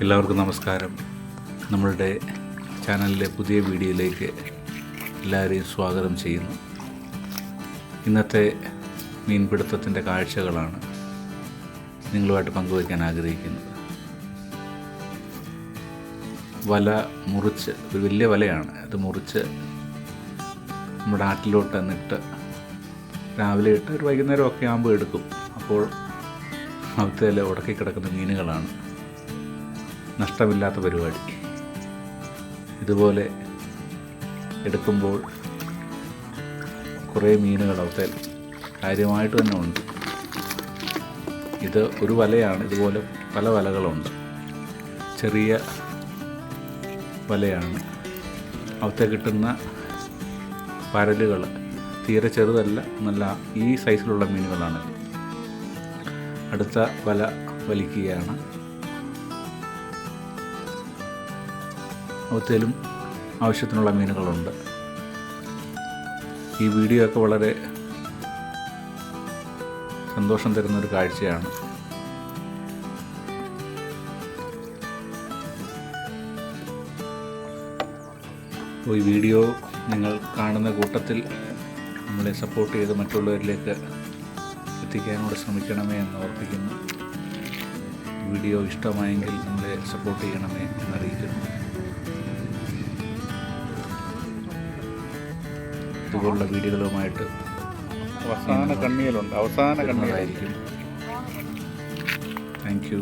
എല്ലാവർക്കും നമസ്കാരം. നമ്മളുടെ ചാനലിലെ പുതിയ വീഡിയോയിലേക്ക് എല്ലാവരെയും സ്വാഗതം ചെയ്യുന്നു. ഇന്നത്തെ മീൻപിടുത്തത്തിൻ്റെ കാഴ്ചകളാണ് നിങ്ങളുമായിട്ട് പങ്കുവയ്ക്കാൻ ആഗ്രഹിക്കുന്നത്. വല മുറിച്ച്, ഒരു വലിയ വലയാണ്, അത് മുറിച്ച് നമ്മുടെ ആറ്റിലോട്ട് എന്നിട്ട് രാവിലെ ഇട്ട് ഒരു വൈകുന്നേരം ഒക്കെ ആകുമ്പോൾ എടുക്കും. അപ്പോൾ അവിടുത്തെ ഉടക്കി കിടക്കുന്ന മീനുകളാണ്. നഷ്ടമില്ലാത്ത പരിപാടി. ഇതുപോലെ എടുക്കുമ്പോൾ കുറേ മീനുകൾ അവിടുത്തെ കാര്യമായിട്ട് തന്നെ ഉണ്ട്. ഇത് ഒരു വലയാണ്, ഇതുപോലെ പല വലകളുണ്ട്. ചെറിയ വലയാണ്. അവിടുത്തെ കിട്ടുന്ന പരലുകൾ തീരെ ചെറുതല്ല, നല്ല ഈ സൈസിലുള്ള മീനുകളാണ്. അടുത്ത വല വലിക്കുകയാണ്. അവിടത്തേലും ആവശ്യത്തിനുള്ള മീനുകളുണ്ട്. ഈ വീഡിയോ ഒക്കെ വളരെ സന്തോഷം തരുന്നൊരു കാഴ്ചയാണ്. അപ്പോൾ ഈ വീഡിയോ നിങ്ങൾ കാണുന്ന കൂട്ടത്തിൽ നമ്മളെ സപ്പോർട്ട് ചെയ്ത് മറ്റുള്ളവരിലേക്ക് എത്തിക്കാനോട് ശ്രമിക്കണമേ എന്ന് ഓർപ്പിക്കുന്നു. വീഡിയോ ഇഷ്ടമായെങ്കിൽ നമ്മളെ സപ്പോർട്ട് ചെയ്യണമേ എന്നറിയിക്കുന്നു. ഇതുപോലുള്ള വീഡിയോകളുമായിട്ട് അവസാന കണ്ണിയിലുണ്ട്, അവസാന കണ്ണിയിലായിരിക്കും. Thank you.